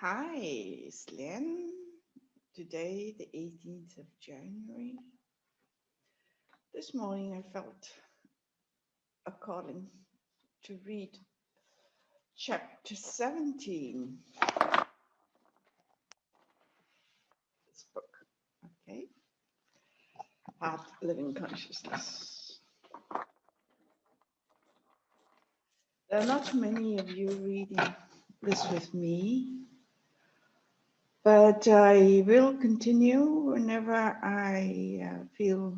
Hi, it's Lian. Today, the 18th of January. This morning, I felt a calling to read chapter 17. This book, okay? Heart Living Consciousness. There are not many of you reading this with me, but I will continue whenever I feel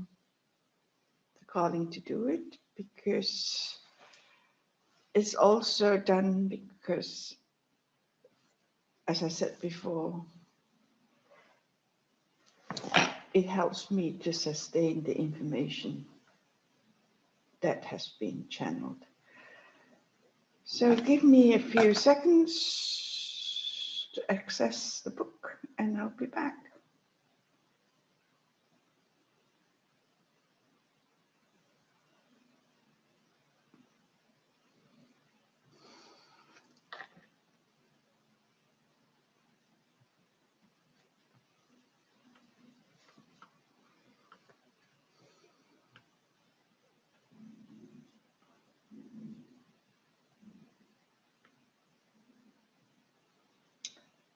the calling to do it, because it's also done because, as I said before, it helps me to sustain the information that has been channeled. So give me a few seconds to access the book and I'll be back.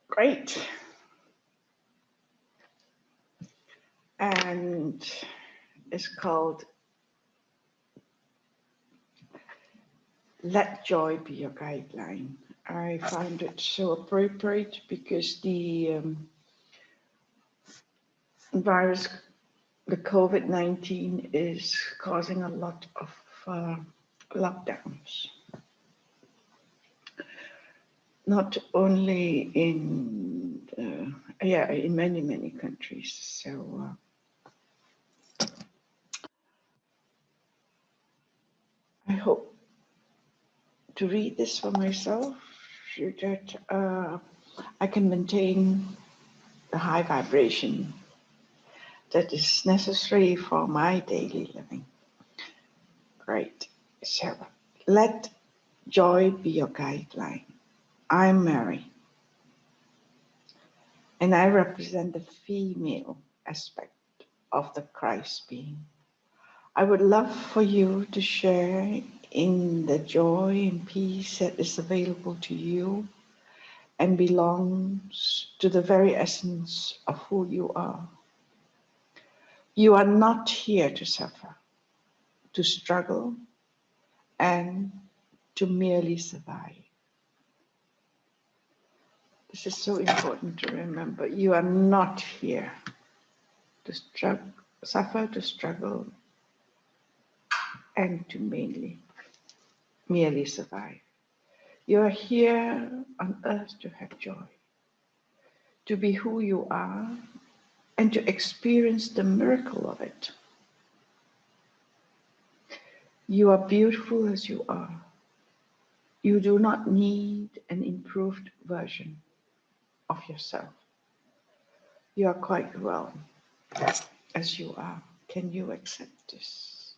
Great. And it's called Let Joy Be Your Guideline. I found it so appropriate because the virus, the COVID-19, is causing a lot of lockdowns. Not only in in many countries. So I hope to read this for myself so that I can maintain the high vibration that is necessary for my daily living. Great. So let joy be your guideline. I'm Mary, and I represent the female aspect of the Christ being. I would love for you to share in the joy and peace that is available to you and belongs to the very essence of who you are. You are not here to suffer, to struggle, and to merely survive. This is so important to remember. You are not here to suffer, to struggle, and to merely survive. You are here on earth to have joy, to be who you are, and to experience the miracle of it. You are beautiful as you are. You do not need an improved version of yourself. You are quite well as you are. Can you accept this?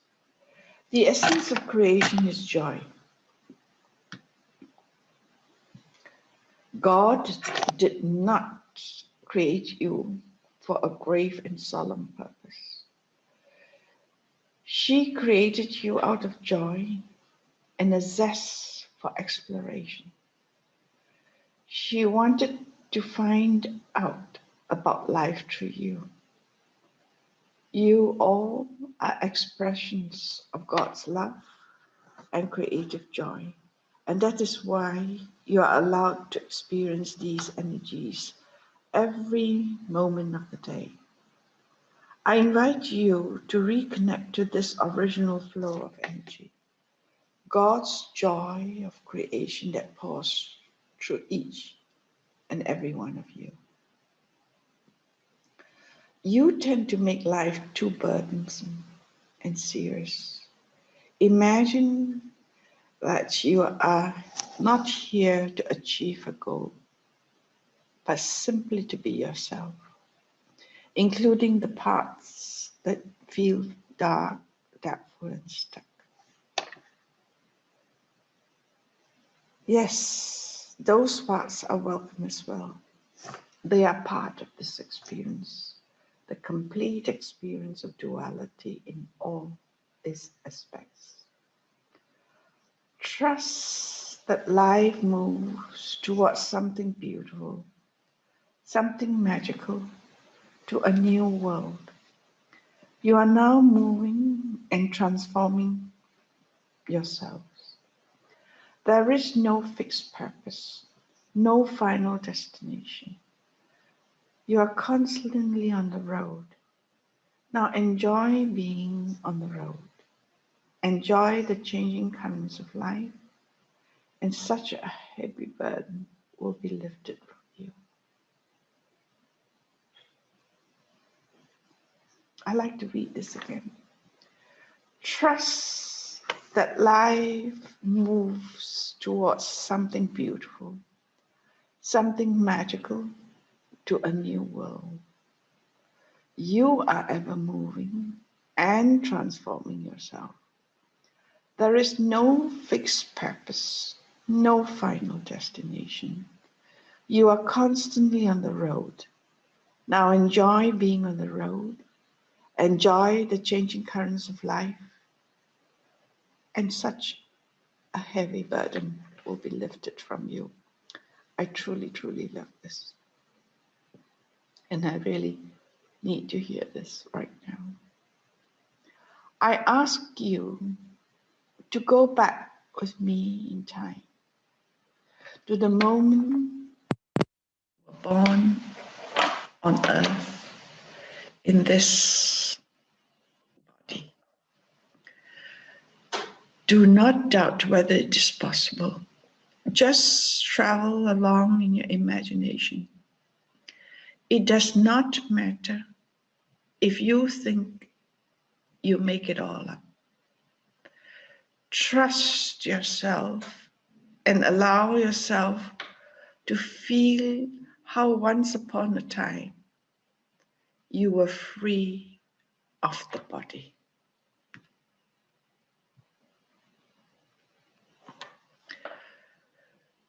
The essence of creation is joy. God did not create you for a grave and solemn purpose. She created you out of joy and a zest for exploration. She wanted to find out about life through you. You all are expressions of God's love and creative joy. And that is why you are allowed to experience these energies every moment of the day. I invite you to reconnect to this original flow of energy, God's joy of creation that pours through each and every one of you. You tend to make life too burdensome and serious. Imagine that you are not here to achieve a goal, but simply to be yourself, including the parts that feel dark, doubtful, and stuck. Yes, those parts are welcome as well. They are part of this experience, the complete experience of duality in all its aspects. Trust that life moves towards something beautiful, something magical, to a new world. You are now moving and transforming yourselves. There is no fixed purpose, no final destination. You are constantly on the road. Now enjoy being on the road. Enjoy the changing currents of life, and such a heavy burden will be lifted from you. I like to read this again. Trust that life moves towards something beautiful, something magical, to a new world. You are ever moving and transforming yourself. There is no fixed purpose, no final destination. You are constantly on the road. Now enjoy being on the road. Enjoy the changing currents of life, and such a heavy burden will be lifted from you. I truly, truly love this. And I really need to hear this right now. I ask you to go back with me in time to the moment you were born on earth in this body. Do not doubt whether it is possible. Just travel along in your imagination. It does not matter if you think you make it all up. Trust yourself and allow yourself to feel how once upon a time you were free of the body.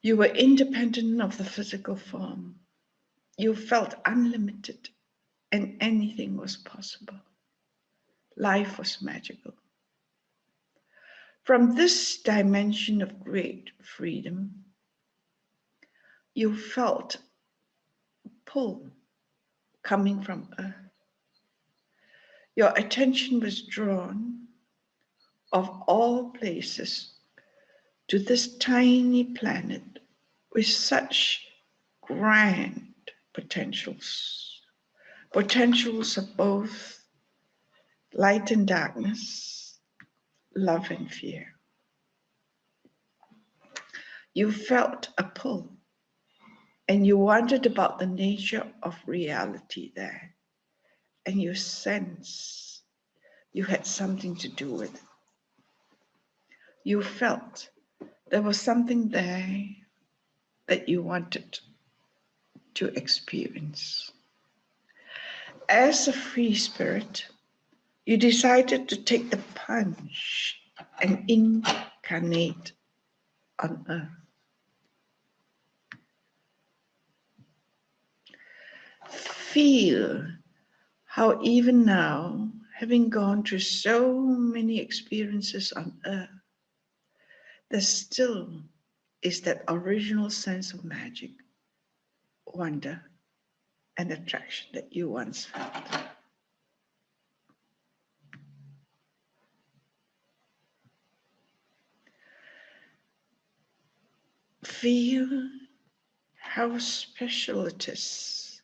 You were independent of the physical form. You felt unlimited and anything was possible. Life was magical. From this dimension of great freedom, you felt pull coming from earth. Your attention was drawn, of all places, to this tiny planet with such grand potentials. Potentials of both light and darkness, love and fear. You felt a pull, and you wondered about the nature of reality there, and you sensed you had something to do with it. You felt there was something there that you wanted to experience. As a free spirit, you decided to take the plunge and incarnate on earth. Feel how even now, having gone through so many experiences on earth, there still is that original sense of magic, wonder, and attraction that you once felt. Feel how special it is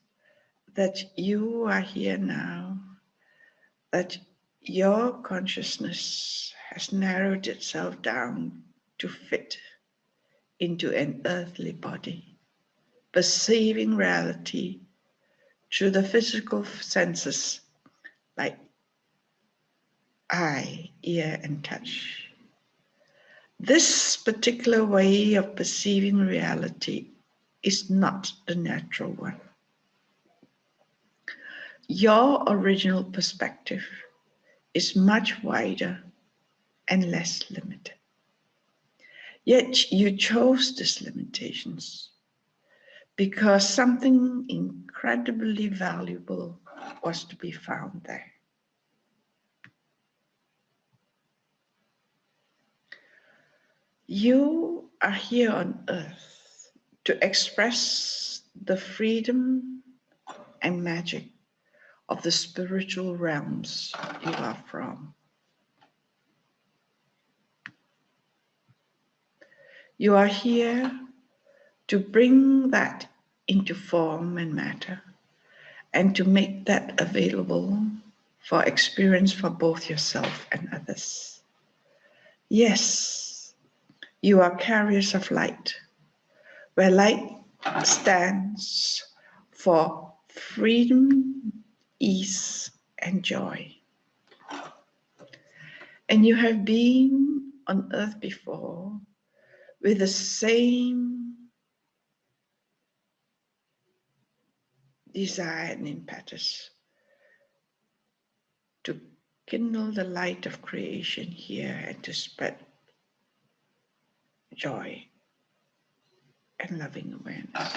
that you are here now, that your consciousness has narrowed itself down to fit into an earthly body, perceiving reality through the physical senses like eye, ear, and touch. This particular way of perceiving reality is not the natural one. Your original perspective is much wider and less limited. Yet you chose these limitations because something incredibly valuable was to be found there. You are here on earth to express the freedom and magic of the spiritual realms you are from. You are here to bring that into form and matter and to make that available for experience for both yourself and others. Yes, you are carriers of light, where light stands for freedom, ease, and joy. And you have been on earth before with the same desire and impetus to kindle the light of creation here and to spread joy and loving awareness.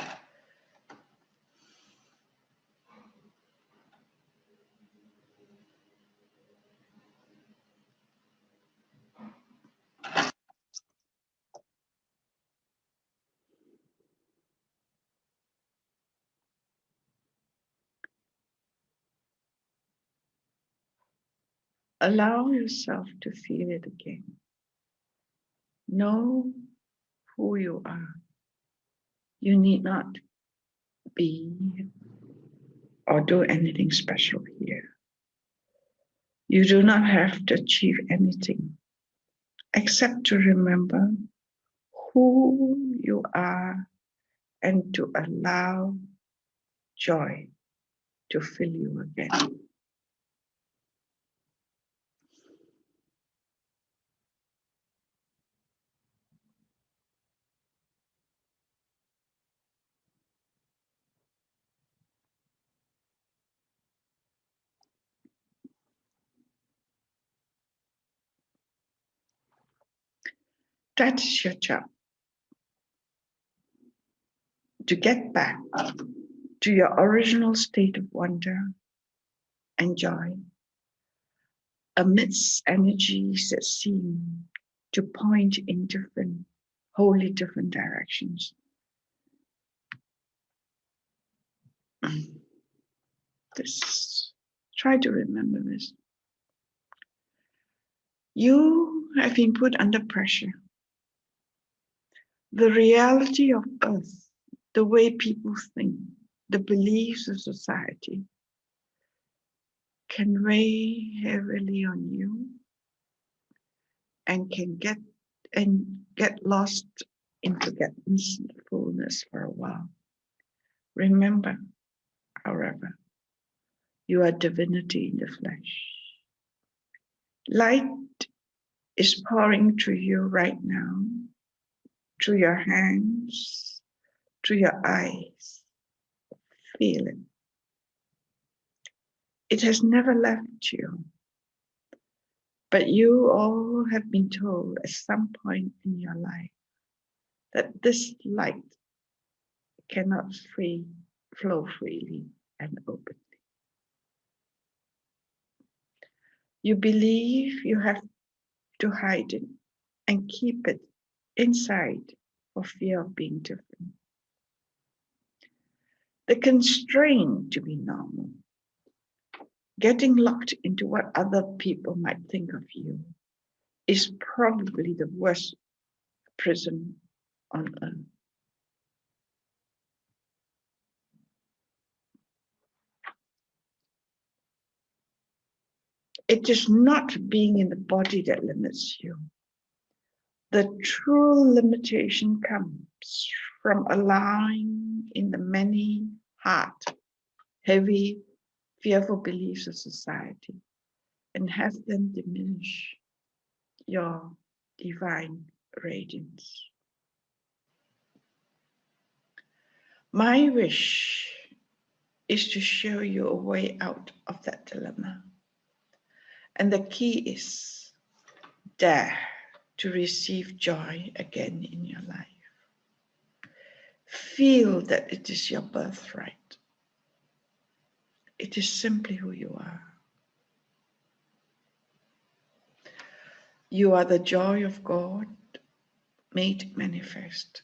Allow yourself to feel it again. Know who you are. You need not be or do anything special here. You do not have to achieve anything except to remember who you are and to allow joy to fill you again. That is your job. To get back to your original state of wonder and joy amidst energies that seem to point in wholly different directions. Try to remember this. You have been put under pressure. The reality of earth, the way people think, the beliefs of society can weigh heavily on you and can get lost in forgetfulness for a while. Remember, however, you are divinity in the flesh. Light is pouring through you right now, through your hands, through your eyes. Feel it. It has never left you. But you all have been told at some point in your life that this light cannot flow freely and openly. You believe you have to hide it and keep it inside for fear of being different. The constraint to be normal, getting locked into what other people might think of you, is probably the worst prison on earth. It is not being in the body that limits you. The true limitation comes from allowing in the many hard, heavy, fearful beliefs of society and have them diminish your divine radiance. My wish is to show you a way out of that dilemma. And the key is dare to receive joy again in your life. Feel that it is your birthright. It is simply who you are. You are the joy of God made manifest.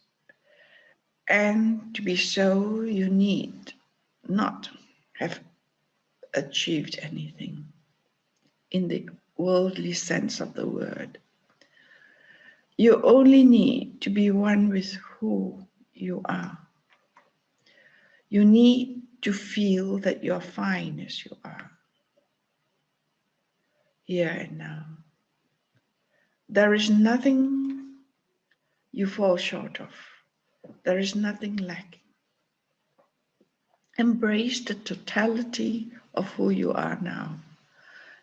And to be so, you need not have achieved anything in the worldly sense of the word. You only need to be one with who you are. You need to feel that you're fine as you are, here and now. There is nothing you fall short of. There is nothing lacking. Embrace the totality of who you are now,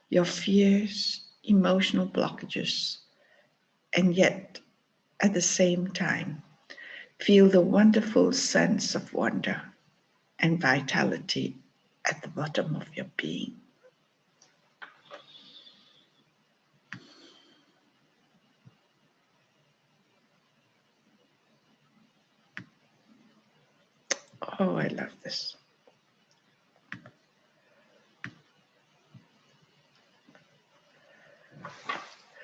your fears, emotional blockages, and yet, at the same time, feel the wonderful sense of wonder and vitality at the bottom of your being. Oh, I love this.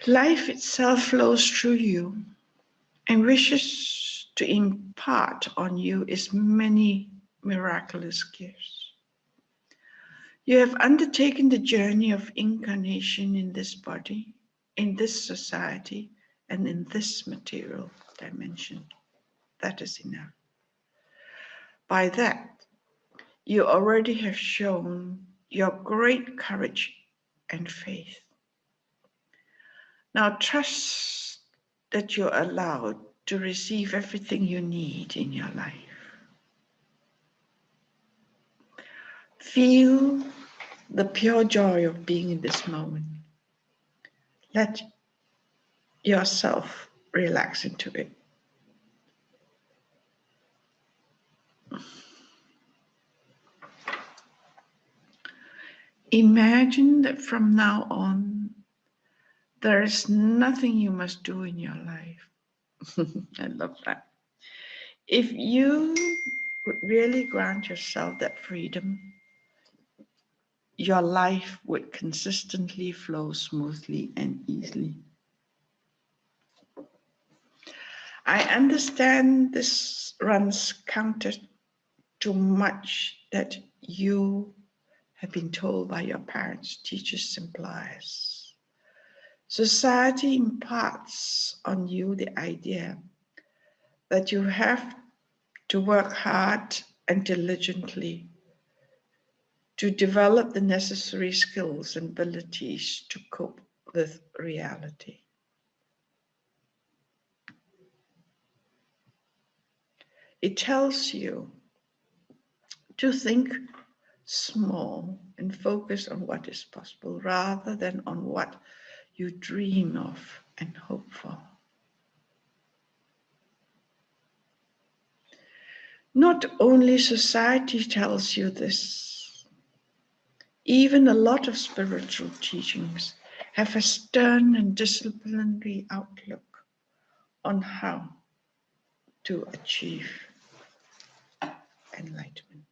Life itself flows through you and wishes to impart on you its many miraculous gifts. You have undertaken the journey of incarnation in this body, in this society, and in this material dimension. That is enough. By that, you already have shown your great courage and faith. Now trust that you're allowed to receive everything you need in your life. Feel the pure joy of being in this moment. Let yourself relax into it. Imagine that from now on, there is nothing you must do in your life. I love that. If you really grant yourself that freedom, your life would consistently flow smoothly and easily. I understand this runs counter to much that you have been told by your parents, teachers, employers. Society imparts on you the idea that you have to work hard and diligently to develop the necessary skills and abilities to cope with reality. It tells you to think small and focus on what is possible rather than on what you dream of and hope for. Not only society tells you this, even a lot of spiritual teachings have a stern and disciplinary outlook on how to achieve enlightenment.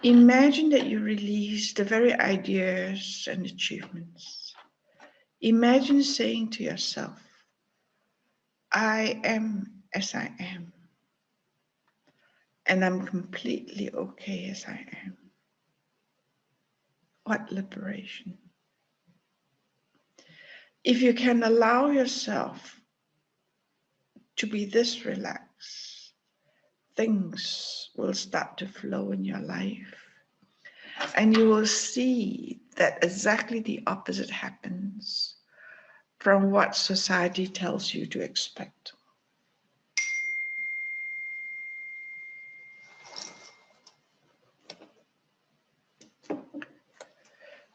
Imagine that you release the very ideas and achievements. Imagine saying to yourself, I am as I am, and I'm completely okay as I am. What liberation. If you can allow yourself to be this relaxed, things will start to flow in your life. And you will see that exactly the opposite happens from what society tells you to expect.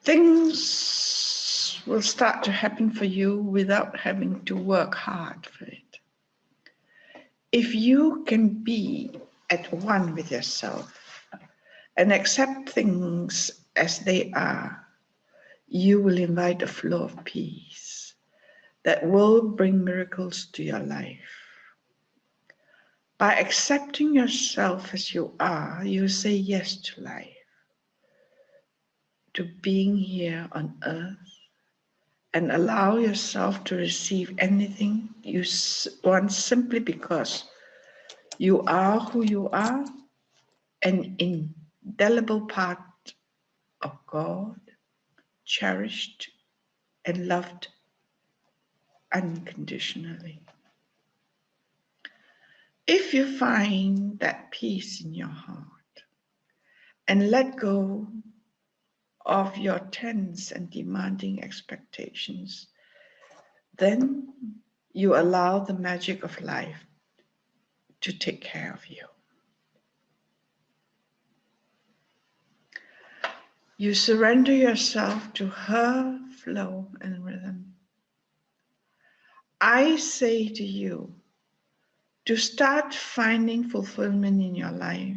Things will start to happen for you without having to work hard for it. If you can be at one with yourself and accept things as they are, you will invite a flow of peace that will bring miracles to your life. By accepting yourself as you are, you say yes to life, to being here on earth, and allow yourself to receive anything you want simply because you are who you are, an indelible part of God, cherished and loved unconditionally. If you find that peace in your heart and let go of your tense and demanding expectations, then you allow the magic of life to take care of you. You surrender yourself to her flow and rhythm. I say to you to start finding fulfillment in your life,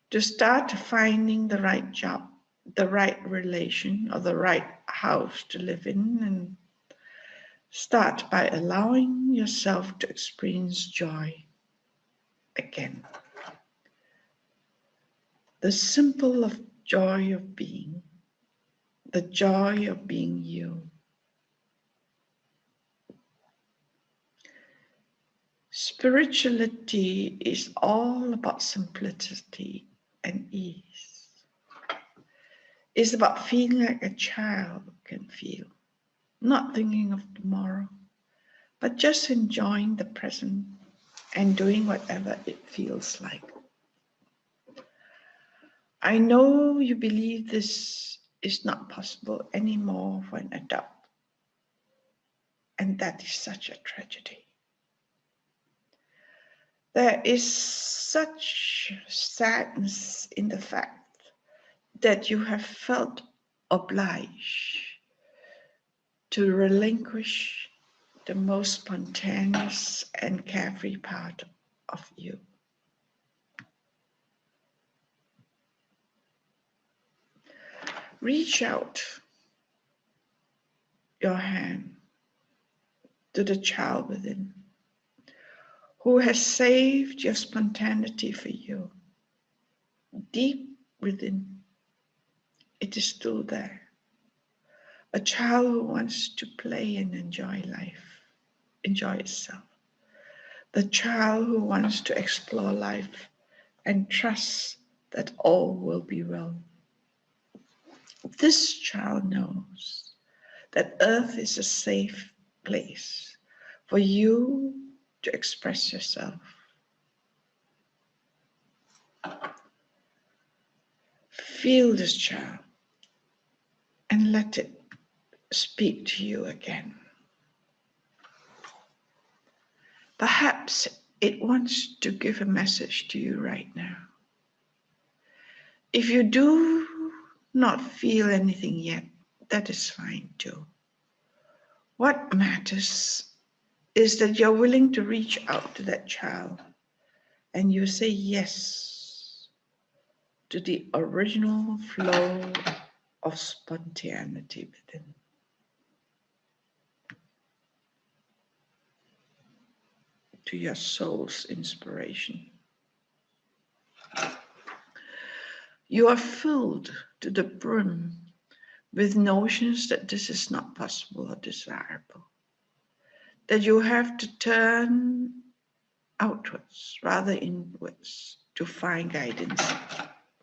to start finding the right job, the right relation, or the right house to live in, and start by allowing yourself to experience joy again. The simple joy of being, the joy of being you. Spirituality is all about simplicity and ease. It's about feeling like a child can feel, not thinking of tomorrow, but just enjoying the present and doing whatever it feels like. I know you believe this is not possible anymore for an adult, and that is such a tragedy. There is such sadness in the fact that you have felt obliged to relinquish the most spontaneous and carefree part of you. Reach out your hand to the child within who has saved your spontaneity for you. Deep within, it is still there. A child who wants to play and enjoy life, enjoy itself. The child who wants to explore life and trust that all will be well. This child knows that Earth is a safe place for you to express yourself. Feel this child and let it speak to you again. Perhaps it wants to give a message to you right now. If you do not feel anything yet, that is fine too. What matters is that you're willing to reach out to that child and you say yes to the original flow of spontaneity within. To your soul's inspiration. You are filled to the brim with notions that this is not possible or desirable, that you have to turn outwards rather inwards to find guidance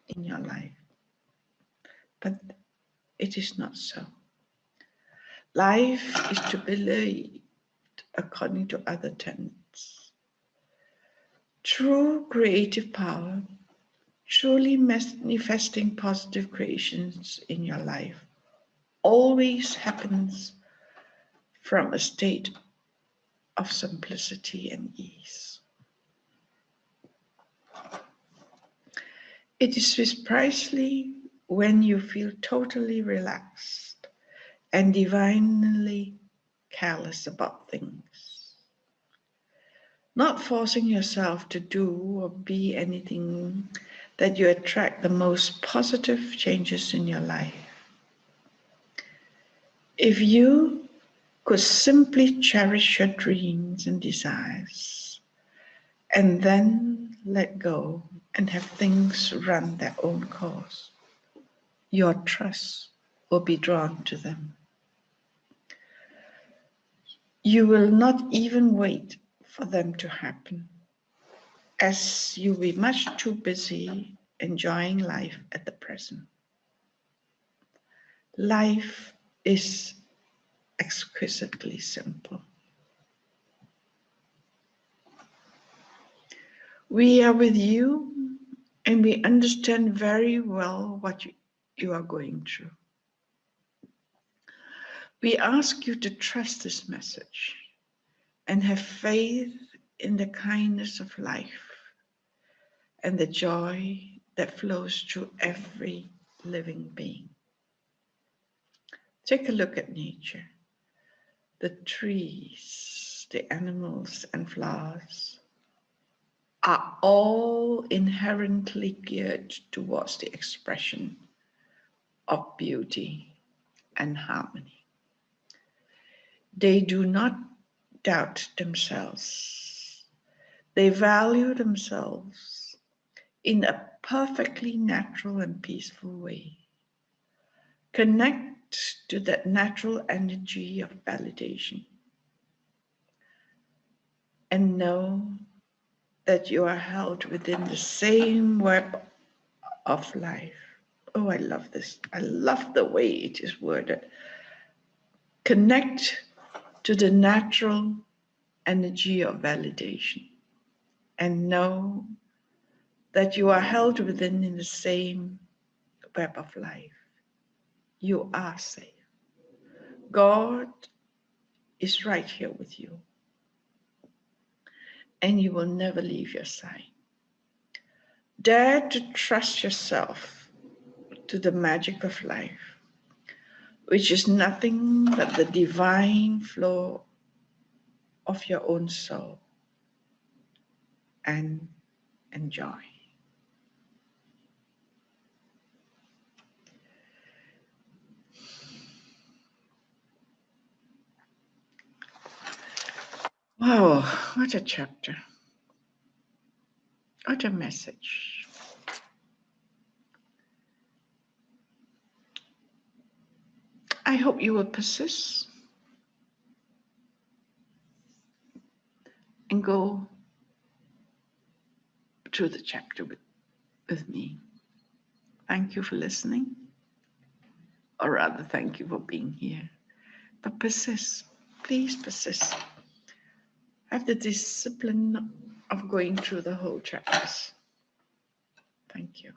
in your life. But it is not so. Life is to be lived according to other tenets. True creative power, truly manifesting positive creations in your life, always happens from a state of simplicity and ease. It is precisely when you feel totally relaxed and divinely careless about things, not forcing yourself to do or be anything, that you attract the most positive changes in your life. If you could simply cherish your dreams and desires and then let go and have things run their own course, your trust will be drawn to them. You will not even wait for them to happen, as you'll be much too busy enjoying life at the present. Life is exquisitely simple. We are with you and we understand very well what you are going through. We ask you to trust this message and have faith in the kindness of life and the joy that flows through every living being. Take a look at nature. The trees, the animals and flowers are all inherently geared towards the expression of beauty and harmony. They do not doubt themselves. They value themselves in a perfectly natural and peaceful way. Connect to that natural energy of validation and know that you are held within the same web of life. Oh, I love this. I love the way it is worded. Connect to the natural energy of validation and know that you are held within in the same web of life. You are safe. God is right here with you, and He will never leave your side. Dare to trust yourself to the magic of life, which is nothing but the divine flow of your own soul, and enjoy. Wow, what a chapter. What a message. I hope you will persist and go through the chapter with me. Thank you for listening, or rather, thank you for being here. But persist, please persist. Have the discipline of going through the whole chapters. Thank you.